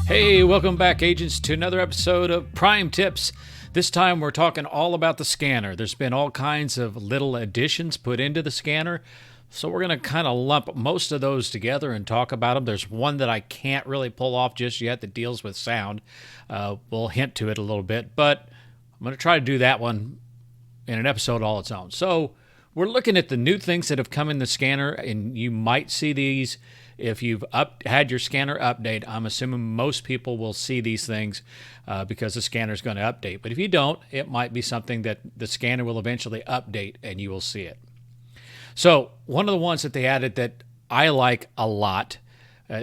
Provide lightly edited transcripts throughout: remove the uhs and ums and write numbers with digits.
Hey, welcome back, agents, to another episode of Prime Tips. This time we're talking all about the scanner. There's been all kinds of little additions put into the scanner, so we're going to kind of lump most of those together and talk about them. There's one that I can't really pull off just yet that deals with sound. We'll hint to it a little bit, but I'm going to try to do that one in an episode all its own. So we're looking at the new things that have come in the scanner, and you might see these if you've had your scanner update. I'm assuming most people will see these things because the scanner is going to update. But if you don't, it might be something that the scanner will eventually update and you will see it. So one of the ones that they added that I like a lot,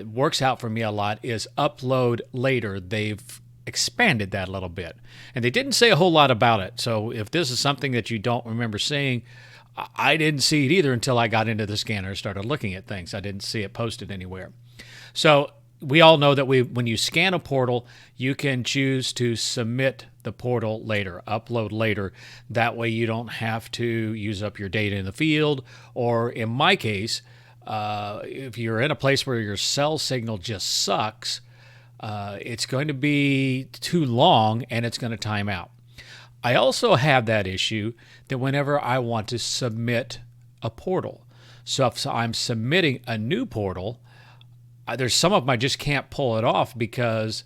works out for me a lot, is upload later. They've expanded that a little bit. And they didn't say a whole lot about it. So if this is something that you don't remember seeing, I didn't see it either until I got into the scanner and started looking at things. I didn't see it posted anywhere. So we all know that when you scan a portal, you can choose to submit the portal later, upload later. That way you don't have to use up your data in the field. Or in my case, if you're in a place where your cell signal just sucks, it's going to be too long and it's going to time out. I also have that issue that whenever I want to submit a portal. So if I'm submitting a new portal, there's some of them I just can't pull it off because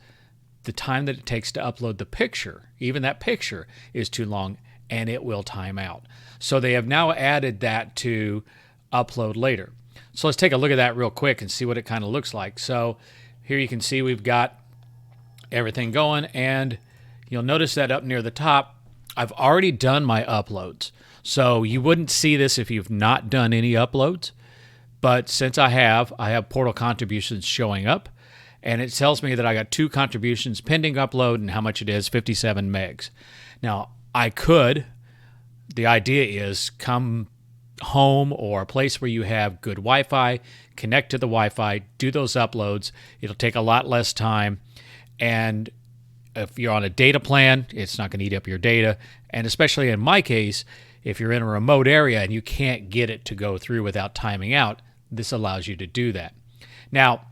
the time that it takes to upload the picture, even that picture, is too long and it will time out. So they have now added that to upload later. So let's take a look at that real quick and see what it kind of looks like. So here you can see we've got everything going, and you'll notice that up near the top, I've already done my uploads. So you wouldn't see this if you've not done any uploads. But since I have portal contributions showing up, and it tells me that I got 2 contributions pending upload and how much it is, 57 megs. Now, the idea is come home or a place where you have good Wi-Fi, connect to the Wi-Fi, do those uploads. It'll take a lot less time. And if you're on a data plan, it's not going to eat up your data. And especially in my case, if you're in a remote area and you can't get it to go through without timing out, this allows you to do that. Now,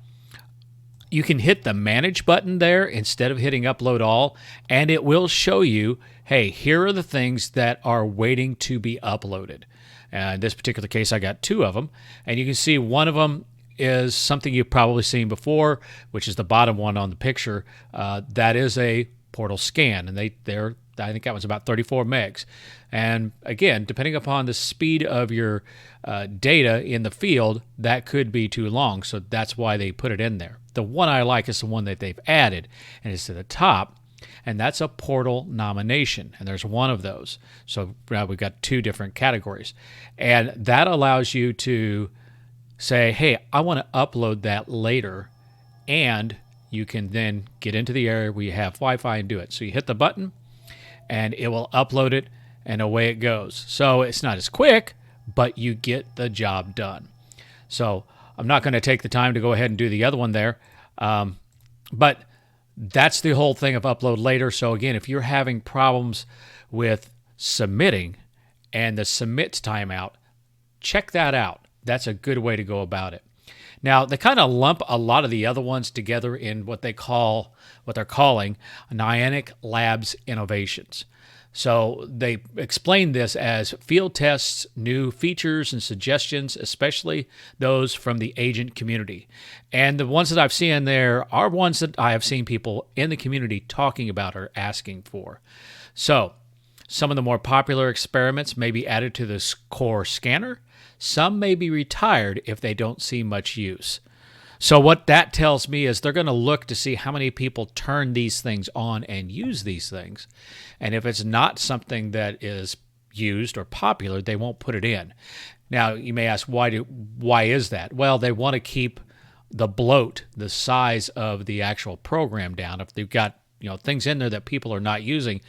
you can hit the manage button there instead of hitting upload all, and it will show you, hey, here are the things that are waiting to be uploaded. In this particular case, I got 2 of them, and you can see one of them is something you've probably seen before, which is the bottom one on the picture. That is a portal scan, and I think that was about 34 megs. And again, depending upon the speed of your data in the field, that could be too long, so that's why they put it in there. The one I like is the one that they've added, and it's to the top, and that's a portal nomination, and there's one of those. So now we've got 2 different categories, and that allows you to say, hey, I want to upload that later, and you can then get into the area where you have Wi-Fi and do it. So you hit the button, and it will upload it, and away it goes. So it's not as quick, but you get the job done. So I'm not going to take the time to go ahead and do the other one there, but that's the whole thing of upload later. So again, if you're having problems with submitting and the submits timeout, check that out. That's a good way to go about it. Now, they kind of lump a lot of the other ones together in what they're calling Niantic Labs Innovations. So they explain this as field tests, new features and suggestions, especially those from the agent community. And the ones that I've seen there are ones that I have seen people in the community talking about or asking for. So some of the more popular experiments may be added to this core scanner. Some may be retired if they don't see much use. So what that tells me is they're going to look to see how many people turn these things on and use these things. And if it's not something that is used or popular, they won't put it in. Now, you may ask, why is that? Well, they want to keep the bloat, the size of the actual program down. If they've got things in there that people are not using,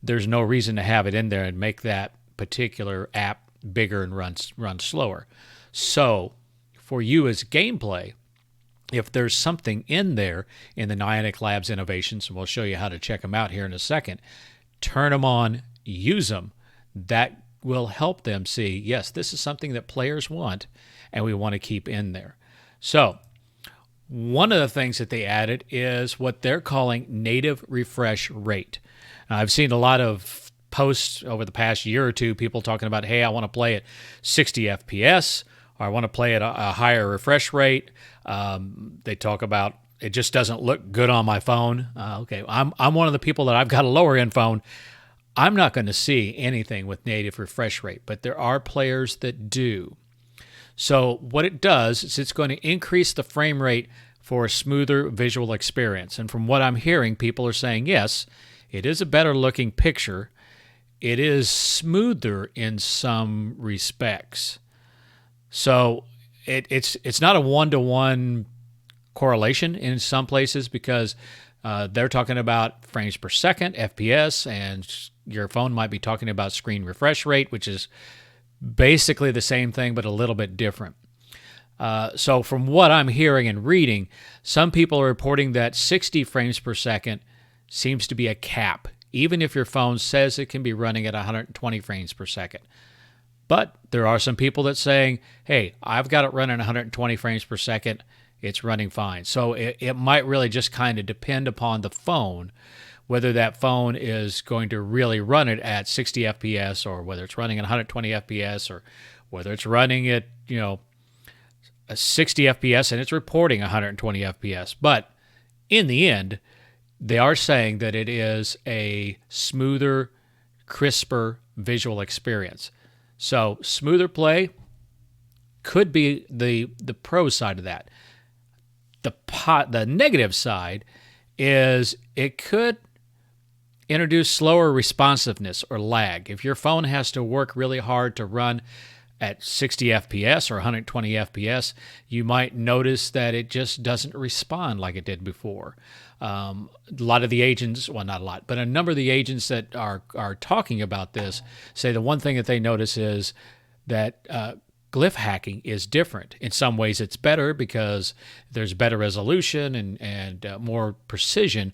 there's no reason to have it in there and make that particular app bigger and run slower. So for you as gameplay, if there's something in there in the Niantic Labs Innovations, and we'll show you how to check them out here in a second, turn them on, use them. That will help them see, yes, this is something that players want and we want to keep in there. So one of the things that they added is what they're calling native refresh rate. Now, I've seen a lot of posts over the past year or two, people talking about, hey, I want to play at 60 FPS, or I want to play at a higher refresh rate. They talk about it just doesn't look good on my phone. Okay, I'm one of the people that I've got a lower end phone. I'm not going to see anything with native refresh rate, but there are players that do. So what it does is it's going to increase the frame rate for a smoother visual experience. And from what I'm hearing, people are saying, yes, it is a better looking picture. It is smoother in some respects. So it's not a one-to-one correlation in some places, because they're talking about frames per second, FPS, and your phone might be talking about screen refresh rate, which is basically the same thing but a little bit different. So from what I'm hearing and reading, some people are reporting that 60 frames per second seems to be a cap, even if your phone says it can be running at 120 frames per second. But there are some people that saying, hey, I've got it running 120 frames per second. It's running fine. So it might really just kind of depend upon the phone, whether that phone is going to really run it at 60 FPS, or whether it's running at 120 FPS, or whether it's running at, a 60 FPS and it's reporting 120 FPS. But in the end, they are saying that it is a smoother, crisper visual experience. So smoother play could be the pro side of that. The negative side is it could introduce slower responsiveness or lag. If your phone has to work really hard to run at 60 FPS or 120 FPS, you might notice that it just doesn't respond like it did before. A lot of the agents, well, not a lot, but a number of the agents that are talking about this say the one thing that they notice is that glyph hacking is different. In some ways it's better because there's better resolution and more precision,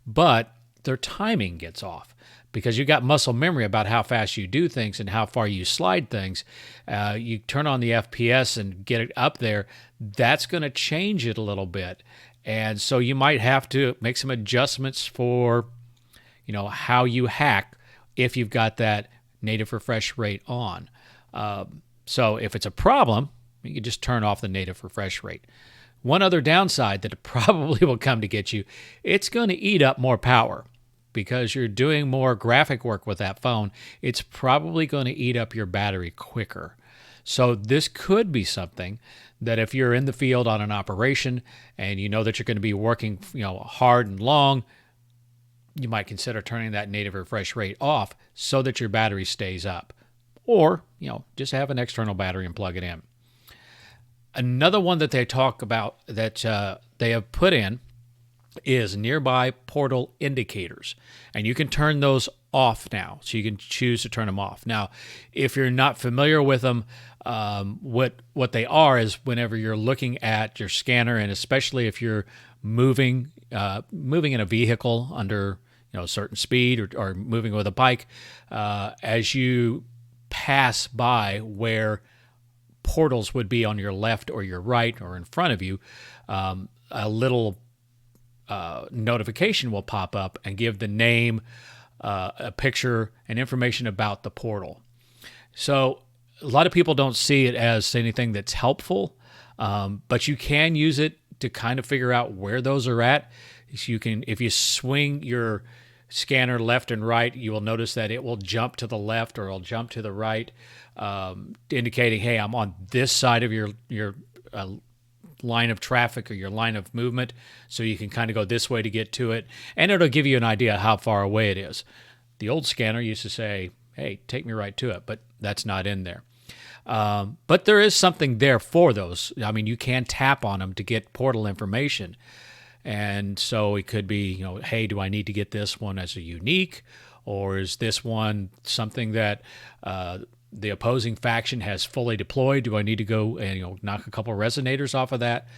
but their timing gets off because you got muscle memory about how fast you do things and how far you slide things. You turn on the FPS and get it up there, that's going to change it a little bit. And so you might have to make some adjustments for, how you hack if you've got that native refresh rate on. So if it's a problem, you can just turn off the native refresh rate. One other downside that it probably will come to get you, it's going to eat up more power because you're doing more graphic work with that phone. It's probably going to eat up your battery quicker. So this could be something that if you're in the field on an operation and you know that you're going to be working, hard and long, you might consider turning that native refresh rate off so that your battery stays up. Or, just have an external battery and plug it in. Another one that they talk about that they have put in is nearby portal indicators. And you can turn those off now. So you can choose to turn them off. Now, if you're not familiar with them, what they are is whenever you're looking at your scanner, and especially if you're moving in a vehicle under a certain speed or moving with a bike, as you pass by where portals would be on your left or your right or in front of you, a little notification will pop up and give the name, a picture, and information about the portal. So a lot of people don't see it as anything that's helpful, but you can use it to kind of figure out where those are at. So you can, if you swing your scanner left and right, you will notice that it will jump to the left or it'll jump to the right, indicating, hey, I'm on this side of your line of traffic or your line of movement, so you can kind of go this way to get to it, and it'll give you an idea how far away it is. The old scanner used to say, hey, take me right to it, but that's not in there. But there is something there for those. I mean, you can tap on them to get portal information. And so it could be, hey, do I need to get this one as a unique, or is this one something that the opposing faction has fully deployed? Do I need to go and knock a couple resonators off of that?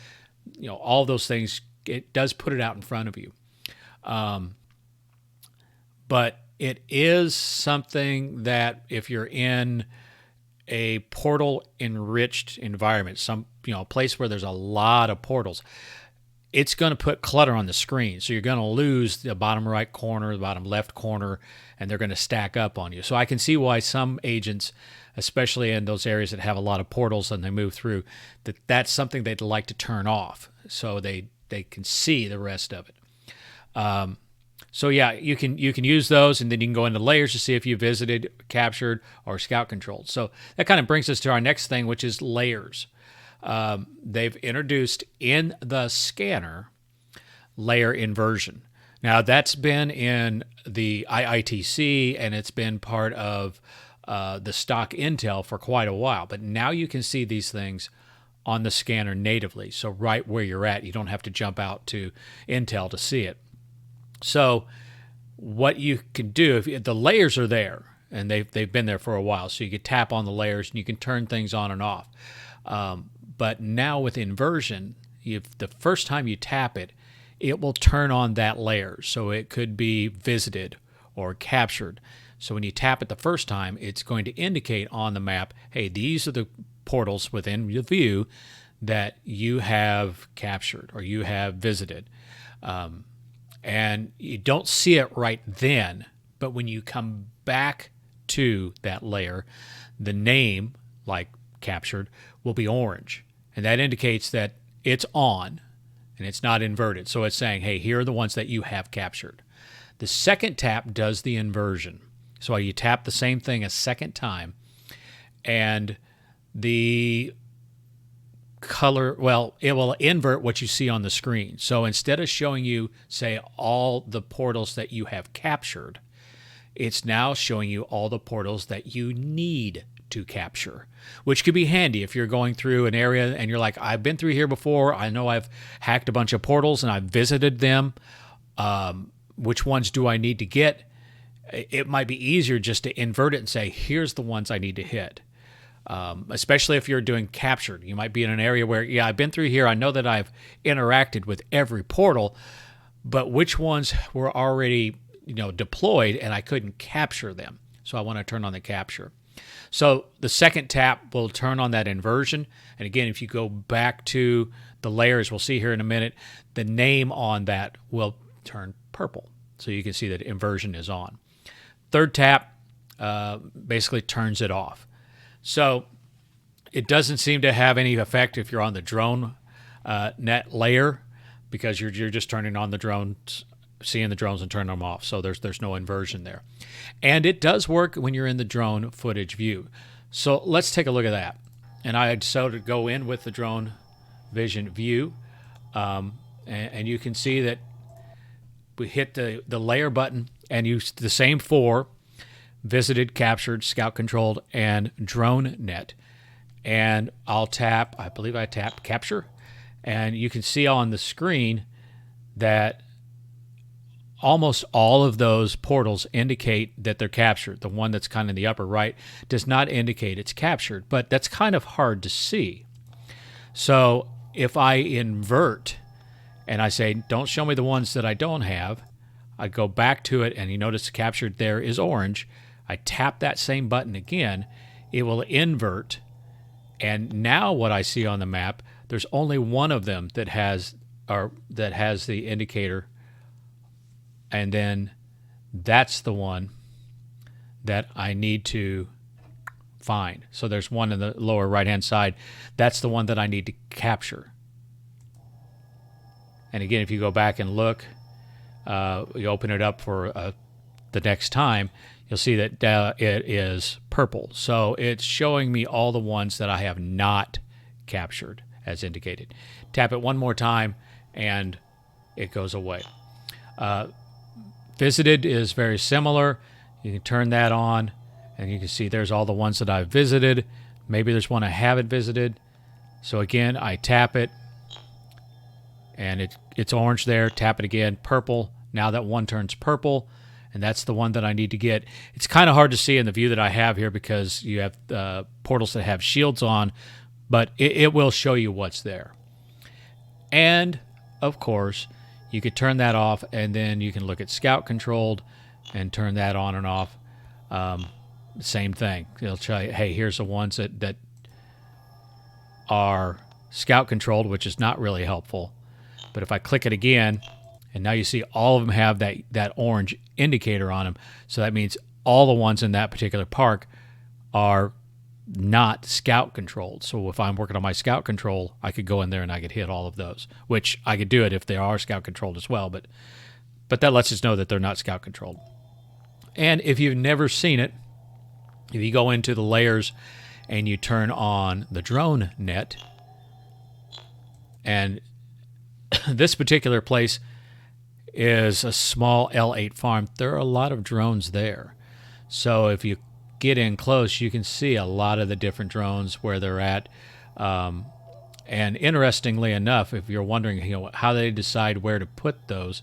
All those things, it does put it out in front of you. But It is something that if you're in a portal enriched environment, a place where there's a lot of portals, it's going to put clutter on the screen. So you're going to lose the bottom right corner, the bottom left corner, and they're going to stack up on you. So I can see why some agents, especially in those areas that have a lot of portals and they move through, that's something they'd like to turn off so they can see the rest of it. So yeah, you can use those, and then you can go into layers to see if you visited, captured, or scout controlled. So that kind of brings us to our next thing, which is layers. They've introduced in the scanner layer inversion. Now that's been in the IITC, and it's been part of the stock Intel for quite a while. But now you can see these things on the scanner natively. So right where you're at, you don't have to jump out to Intel to see it. So what you can do, if the layers are there, and they've been there for a while, so you can tap on the layers and you can turn things on and off. But now with inversion, the first time you tap it, it will turn on that layer. So it could be visited or captured. So when you tap it the first time, it's going to indicate on the map, hey, these are the portals within the view that you have captured or you have visited. And you don't see it right then, but when you come back to that layer, the name, like captured, will be orange. And that indicates that it's on and it's not inverted. So it's saying, hey, here are the ones that you have captured. The second tap does the inversion. So you tap the same thing a second time, and the color, well, it will invert what you see on the screen. So instead of showing you, say, all the portals that you have captured, it's now showing you all the portals that you need to capture, which could be handy if you're going through an area and you're like, I've been through here before. I know I've hacked a bunch of portals and I've visited them. Which ones do I need to get? It might be easier just to invert it and say, here's the ones I need to hit. Especially if you're doing captured. You might be in an area where, yeah, I've been through here. I know that I've interacted with every portal, but which ones were already, deployed and I couldn't capture them. So I want to turn on the capture. So the second tap will turn on that inversion. And again, if you go back to the layers, we'll see here in a minute, the name on that will turn purple. So you can see that inversion is on. Third tap basically turns it off. So it doesn't seem to have any effect if you're on the drone net layer, because you're just turning on the drones, seeing the drones and turning them off. So there's no inversion there. And it does work when you're in the drone footage view. So let's take a look at that. And I decided to go in with the drone vision view. And you can see that we hit the layer button and use the same four: visited, captured, scout controlled, and drone net. And I'll tap, I believe I tapped capture, and you can see on the screen that almost all of those portals indicate that they're captured. The one that's kind of in the upper right does not indicate it's captured, but that's kind of hard to see. So if I invert and I say, don't show me the ones that I don't have, I go back to it, and you notice captured there is orange. I tap that same button again, it will invert, and now what I see on the map, there's only one of them that has the indicator, and then that's the one that I need to find. So there's one in the lower right-hand side. That's the one that I need to capture. And again, if you go back and look, you open it up for the next time, you'll see that it is purple. So it's showing me all the ones that I have not captured as indicated. Tap it one more time and it goes away. Visited is very similar. You can turn that on and you can see there's all the ones that I've visited. Maybe there's one I haven't visited. So again, I tap it and it's orange there. Tap it again, purple. Now that one turns purple, and that's the one that I need to get. It's kind of hard to see in the view that I have here because you have portals that have shields on, but it will show you what's there. And, of course, you could turn that off, and then you can look at scout controlled, and turn that on and off. Same thing. It'll tell you, hey, here's the ones that are scout controlled, which is not really helpful. But if I click it again, and now you see all of them have that orange indicator on them. So that means all the ones in that particular park are not scout controlled. So if I'm working on my scout control, I could go in there and I could hit all of those, which I could do it if they are scout controlled as well. But that lets us know that they're not scout controlled. And if you've never seen it, if you go into the layers and you turn on the drone net, and this particular place is a small L8 farm, there are a lot of drones there. So if you get in close, you can see a lot of the different drones where they're at. And interestingly enough, if you're wondering how they decide where to put those,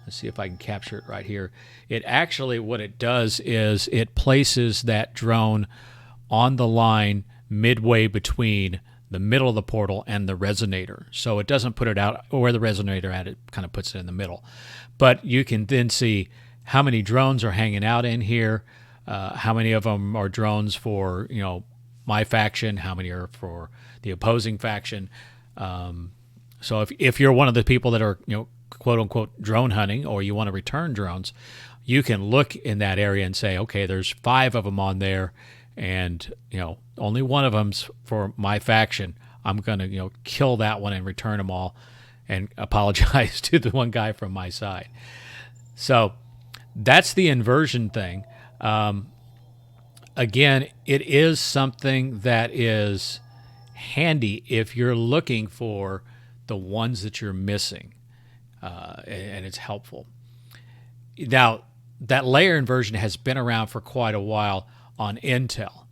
let's see if I can capture it right here. It actually, what it does is it places that drone on the line midway between the middle of the portal and the resonator. So it doesn't put it out where the resonator at, it kind of puts it in the middle. But you can then see how many drones are hanging out in here, how many of them are drones for, my faction, how many are for the opposing faction. So if you're one of the people that are, quote unquote drone hunting, or you want to return drones, you can look in that area and say, okay, there's 5 of them on there, and only one of them's for my faction. I'm going to kill that one and return them all and apologize to the one guy from my side. So that's the inversion thing. Again, it is something that is handy if you're looking for the ones that you're missing, and it's helpful. Now, that layer inversion has been around for quite a while on Intel.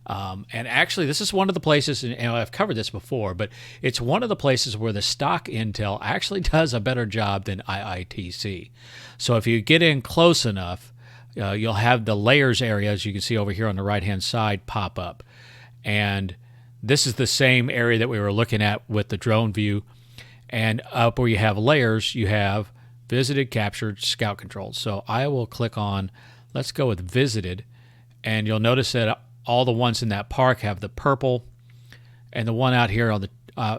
And actually, this is one of the places, and I've covered this before, but it's one of the places where the stock Intel actually does a better job than IITC. So if you get in close enough, you'll have the layers area, as you can see over here on the right-hand side, pop up. And this is the same area that we were looking at with the drone view. And up where you have layers, you have visited, captured, scout controlled. So I will click on, let's go with visited, and you'll notice that all the ones in that park have the purple, and the one out here on the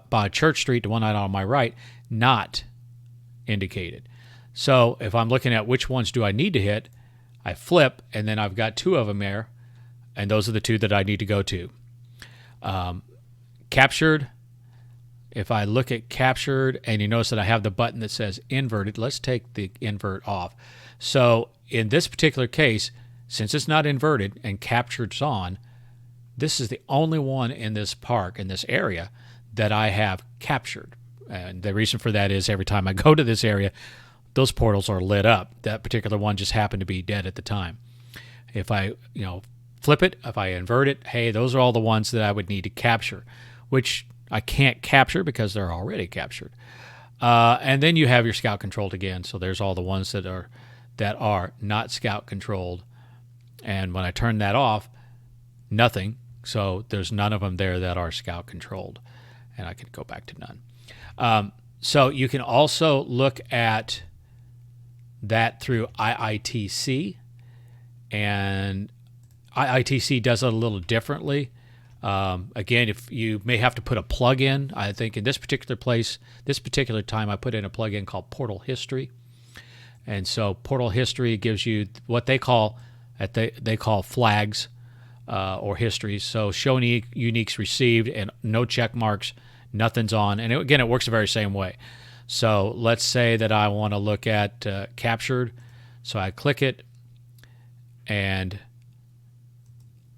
by Church Street, the one out on my right, not indicated. So if I'm looking at which ones do I need to hit, I flip, and then I've got 2 of them there, and those are the 2 that I need to go to. Captured, if I look at captured, and you notice that I have the button that says inverted, let's take the invert off. So in this particular case, since it's not inverted and captured's on, this is the only one in this park, in this area, that I have captured. And the reason for that is every time I go to this area, those portals are lit up. That particular one just happened to be dead at the time. If I, flip it, if I invert it, hey, those are all the ones that I would need to capture, which I can't capture because they're already captured. And then you have your scout controlled again. So there's all the ones that are not scout controlled. And when I turn that off, nothing. So there's none of them there that are scout controlled. And I can go back to none. So you can also look at that through IITC. And IITC does it a little differently. Again, if you may have to put a plug in, I think in this particular place, this particular time, I put in a plug-in called Portal History. And so Portal History gives you what they call flags or histories. So show uniques received and no check marks, nothing's on. And again, it works the very same way. So let's say that I want to look at captured. So I click it, and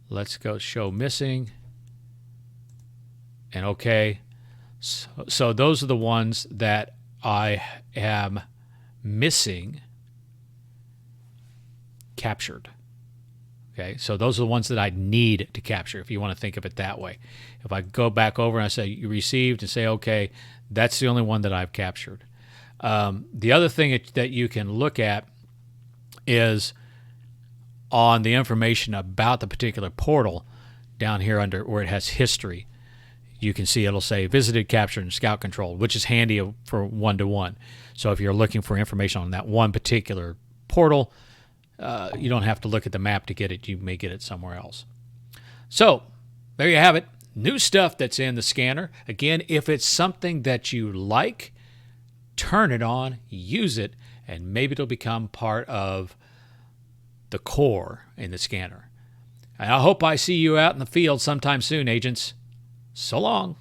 let's go show missing. And okay. So those are the ones that I am missing captured. Okay, so those are the ones that I need to capture, if you want to think of it that way. If I go back over and I say you received and say, okay, that's the only one that I've captured. The other thing that you can look at is on the information about the particular portal down here under where it has history. You can see it'll say visited, captured, and scout controlled, which is handy for one-to-one. So if you're looking for information on that one particular portal, You don't have to look at the map to get it. You may get it somewhere else. So there you have it. New stuff that's in the scanner. Again, if it's something that you like, turn it on, use it, and maybe it'll become part of the core in the scanner. And I hope I see you out in the field sometime soon, agents. So long.